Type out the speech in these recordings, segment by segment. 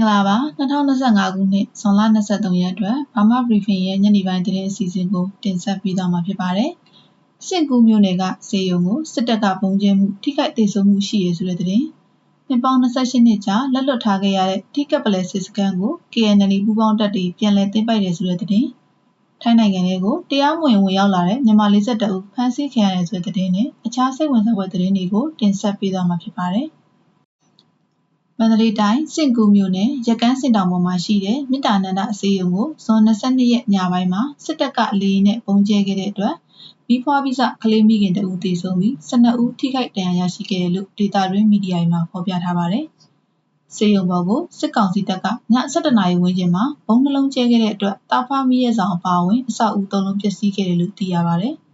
္ဂလာပါ2025ခုနှစ်ဇွန်လ23ရက်အတွက်ဘာမာ briefing ရဲ့ညနေပိုင်းသတင်းအစီအစဉ်ကိုတင်ဆက်ပေးသွားမှာဖြစ်ပါတယ်။ရှင့်ကူးမြို့နယ်ကစေယုံကိုစစ်တပ်ကပုံကျဲမှုထိခိုက်ဒေဆုံးမှုရှိရဆိုတဲ့သတင်း။နှစ်ပေါင်း28နှစ်ကြာလက်လွတ်ထားခဲ့ရတဲ့ထိကပ်ပလဲစစ်စခန်းကို KNL ပူးပေါင်းတပ်တွေပြန်လည်သိမ်းပိုက်တယ်ဆိုတဲ့သတင်း။ထိုင်းနိုင်ငံကိုတရားမဝင်ဝင်ရောက်လာတဲ့မြန်မာ42ဦးဖမ်းဆီးခံရတယ်ဆိုတဲ့သတင်းနဲ့အခြားစိတ်ဝင်စားဖွယ်သတင်းတွေကိုတင်ဆက်ပေးသွားမှာဖြစ်ပါတယ်။မန္တလေးတိုင်းစင်ကူမြို့နယ်ရကန်းစင်တောင်ပေါ်မှာရှိတဲ့မြစ်တာနန္ဒအစေယုံကိုဇွန်22ရက်ညပိုင်းမှာစစ်တပ်ကလေရင်နဲ့ပုံကျဲခဲ့တဲ့အတွက်မိဖွားပြီးစကလေးမိခင်တဦးသေဆုံးပြီး12ဦးထိခိုက်ဒဏ်ရာရရှိခဲ့တယ်လို့ဒေတာတွင်းမီဒီယာတွေမှာဖော်ပြထားပါတယ်။စေယုံပေါ်ကိုစစ်ကောင်စီတပ်ကည7:00 နာရီဝန်းကျင်မှာဘုံနှလုံးကျဲခဲ့တဲ့အတွက်တာဖာမီးရဲဆောင်အပါအဝင်အဆောက်အဦ3လုံးပျက်စီးခဲ့တယ်လို့သိရပါတယ်။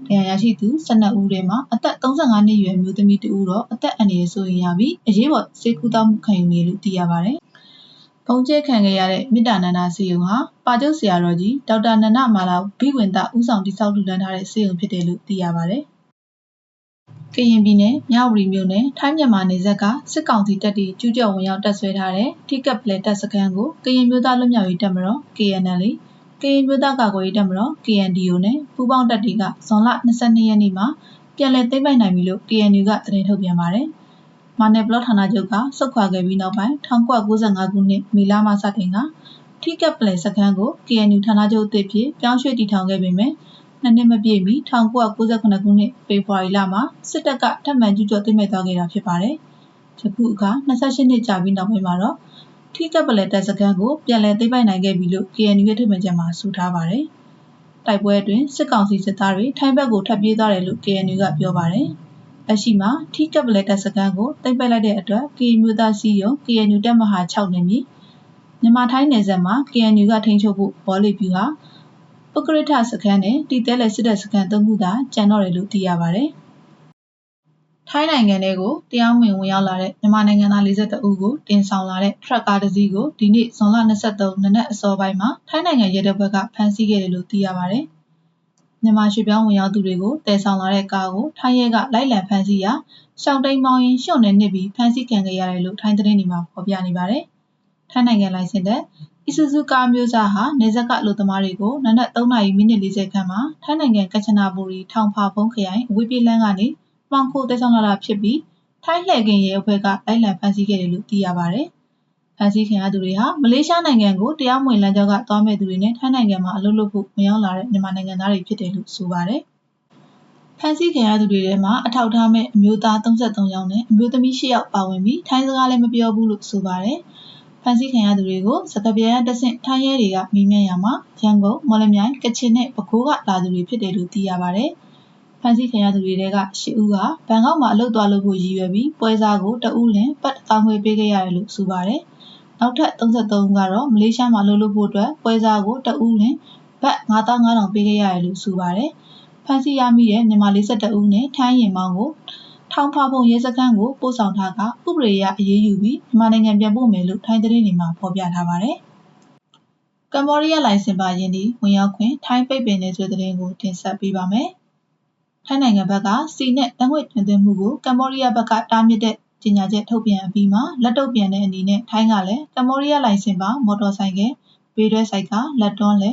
ဒဏ်ရာရရှိသူ12ဦးထဲမှာအသက်35နှစ်အရွယ်မျိုးသမီးတဦးတော့အသက်အန္တရာယ်ဆိုရင်ရပြီးအရေးပေါ်ဆေးကုသမှုခံယူနေလို့သိရပါတယ်။ပုံကျဲခံခဲ့ရတဲ့မြစ်တာနန္ဒဆေးရုံဟာပါကျုပ်ဆရာတော်ကြီးဒေါက်တာနန္ဒမာလာဘိဝင်တဦးဆောင်တည်ဆောက်လှူဒါန်းထားတဲ့ဆေးရုံဖြစ်တယ်လို့သိရပါတယ်။ကရင်ပြည်နယ်မြဝတီမြို့နယ်ထိုင်းမြန်မာနယ်စပ်ကစစ်ကောင်စီတပ်တွေကျူးကျော်ဝင်ရောက်တပ်ဆွဲထားတဲ့ထိကပ်ပလဲတပ်စခန်းကိုကရင်မျိုးသားလွတ်မြောက်ရေးတပ်မတော် KNL ကရင်မျိုးသားကာကွယ်ရေးတပ်မတော် KNDO နဲ့ပူးပေါင်းတပ်တွေကဇွန်လ22ရက်နေ့မှာပြန်လည်သိမ်းပိုက်နိုင်ပြီလို့ KNU ကသတင်းထုတ်ပြန်ပါတယ်။မာနယ်ဘလော့ဌာနချုပ်ကစုခွာခဲ့ပြီးနောက်ပိုင်း1995ခုနှစ်မေလမှစတင်ကထိကပ်ပလဲစခန်းကို KNU ဌာနချုပ်အသစ်ဖြစ်ပြောင်းရွှေ့တည်ထောင်ခဲ့ပေမဲ့နှစ်နှစ်မပြည့်မီ1998ခုနှစ်ဖေဖော်ဝါရီလမှာစစ်တပ်ကထပ်မံကျူးကျော်သိမ်းပိုက်သွားခဲ့တာဖြစ်ပါတယ်။ယခုအခါ28နှစ်ကြာပြီးနောက်ပိုင်းမှာတော့ထိကပ်ပလဲတပ်စခန်းကိုပြန်လည်သိမ်းပိုက်နိုင်ခဲ့ပြီလို့ KNU ရဲ့ထုတ်ပြန်ချက်မှာဆိုထားပါတယ်။တိုက်ပွဲအတွင်းစစ်ကောင်စီစစ်သားတွေထိုင်းဘက်ကိုထပ်ပြေးသွားတယ်လို့ KNU ကပြောပါတယ်။လက်ရှိမှာထိကပ်ပလဲတပ်စခန်းကိုသိမ်းပိုက်လိုက်တဲ့အတွက် KNU မျိုးသားစီယုံ KNU တပ်မဟာ6နယ်မြေမြန်မာထိုင်းနယ်စပ်မှာ KNU ကထိန်းချုပ်ဖို့ဘောလီဖြူဟာပုဂ္ဂရိထစခန်းနဲ့တီတဲလဲစစ်တပ်စခန်း3ခုသာကျန်တော့တယ်လို့သိရပါတယ်။ထိုင်းနိုင်ငံကိုတရားမဝင်ဝင်ရောက်လာတဲ့မြန်မာနိုင်ငံသား42ဦးကိုတင်ဆောင်လာတဲ့ထရက်ကားတစ်စီးကိုဒီနေ့ဇွန်လ23နနက်အစောပိုင်းမှာထိုင်းနိုင်ငံရဲတပ်ဖွဲ့ကဖမ်းဆီးခဲ့တယ်လို့သိရပါတယ်။မြန်မာရွှေပြောင်းဝင်ရောက်သူတွေကိုတည်ဆောင်လာတဲ့ကားကိုထိုင်းရဲကလိုက်လံဖမ်းဆီးရာရှောင်းတိန်မောင်းရင်ရှုံနဲ့နစ်ပြီးဖမ်းဆီးခံခဲ့ရတယ်လို့ထိုင်းသတင်းတွေမှာဖော်ပြနေပါတယ်။ထိုင်းနိုင်ငံလိုင်စင်တဲ့အီဆူဇူကားမျိုးစားဟာနေဇက်ကအလို့သမားတွေကိုနနက်3:40မိနစ်40ခန့်မှာထိုင်းနိုင်ငံကချနာဘူရီထောင်ဖာဖုံးခရိုင်အဝေးပြေးလမ်းကနေမှောင်ခိုတည်ဆောင်လာတာဖြစ်ပြီးထိုင်းလှည့်ကင်းရဲအဖွဲ့ကလိုက်လံဖမ်းဆီးခဲ့တယ်လို့သိရပါတယ်။ဖမ်းဆီးခံရသူတွေဟာမလေးရှားနိုင်ငံကိုတရားမဝင်လမ်းကြောင်းကသွားမဲ့သူတွေနဲ့ထိုင်းနိုင်ငံမှာအလုပ်လုပ်ဖို့ဝင်ရောက်လာတဲ့မြန်မာနိုင်ငံသားတွေဖြစ်တယ်လို့ဆိုပါတယ်။ဖမ်းဆီးခံရသူတွေထဲမှာအထောက်ထားမဲ့အမျိုးသား33ယောက်နဲ့အမျိုးသမီး10ယောက်ပါဝင်ပြီးထိုင်းစကားလည်းမပြောဘူးလို့ဆိုပါတယ်။ဖမ်းဆီးခံရသူတွေကိုစကပြဲတဆင့်ထိုင်းရဲတွေကမေးမြန်းရမှာရန်ကုန်မော်လမြိုင်ကချင်နဲ့ပဲခူးကလာသူတွေဖြစ်တယ်လို့သိရပါတယ်။ဖမ်းဆီးခံရသူတွေက10ဦးကဘန်ကောက်မှာအလုပ်သွားလုပ်ဖို့ရည်ရွယ်ပြီးပွဲစားကိုတဦးလင်ပတ်1000ငွေပေးခဲ့ရတယ်လို့ဆိုပါတယ်။နောက်ထပ်33ဦးကတော့မလေးရှားမှာအလုပ်လုပ်ဖို့အတွက်ပွဲစားကိုတဦးလင်ဘတ်9500ပေးခဲ့ရတယ်လို့ဆိုပါတယ်။ဖမ်းဆီးရမိတဲ့မြန်မာ42ဦးနဲ့ထိုင်းရင်မောင်းကိုထောင်ဖာဖုံရဲစခန်းကိုပို့ဆောင်ထားကဥပဒေအရအရေးယူပြီးမြန်မာနိုင်ငံပြန်ပို့မယ်လို့ထိုင်းသတင်းတွေမှာဖော်ပြထားပါတယ်။ကမ္ဘောဒီးယားလိုင်စင်ပါရင်းဒီဝင်ရောက်ခွင့်ထိုင်းပိတ်ပင်နေဆိုတဲ့သတင်းကိုတင်ဆက်ပေးပါမယ်။ထိုင်းနိုင်ငံဘက်ကစီနဲ့တငွေ့တင်သွင်းမှုကိုကမ္ဘောဒီးယားဘက်ကတားမြစ်တဲ့ကြေညာချက်ထုတ်ပြန်အပြီးမှာလက်တုပ်ပြန်တဲ့အနေနဲ့ထိုင်းကလည်းကမ္ဘောဒီးယားလိုင်စင်ပါမော်တော်ဆိုင်ကဘေးတွဲဆိုင်ကလက်တွန်းလဲ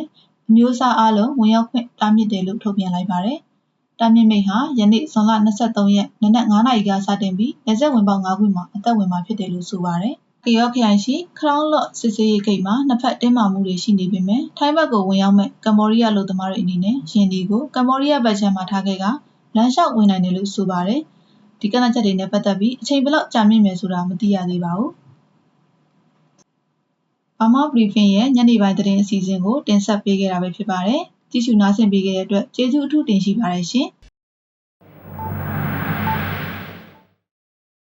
အမျိုးအစားအလုံးဝင်ရောက်ခွင့်တားမြစ်တယ်လို့ထုတ်ပြန်လိုက်ပါတယ်။တားမြစ်မိန့်ဟာယနေ့ဇွန်လ23ရက်နနက်9:00 နာရီကစတင်ပြီးလက်ဆက်ဝင်ပေါက်9ခုမှာအသက်ဝင်မှာဖြစ်တယ်လို့ဆိုပါတယ်။ကရော့ခရိုင်ရှိခရောင်းလော့စစ်စေးရေးဂိတ်မှာနှစ်ဖက်တင်းမာမှုတွေရှိနေပေမဲ့ထိုင်းဘက်ကိုဝင်ရောက်မဲ့ကမ္ဘောဒီးယားလူသမားတွေအနေနဲ့ယင်းဒီကိုကမ္ဘောဒီးယားဘက်ခြမ်းမှာထားခဲ့ကလမ်းလျှောက်ဝင်နိုင်တယ်လို့ဆိုပါတယ်။ဒီကနေ့ချက်တွေနဲ့ပတ်သက်ပြီးအချိန်ဘယ်လောက်ကြာမြင့်မယ်ဆိုတာမသိရသေးပါဘူး။ဘာမာ briefing ရဲ့ညနေပိုင်းသတင်းအစီအစဉ်ကိုတင်ဆက်ပေးခဲ့တာပဲဖြစ်ပါတယ်။ကြည့်ရှုနားဆင်ပေးခဲ့တဲ့အတွက်ကျေးဇူးအထူးတင်ရှိပါတယ်ရှင်။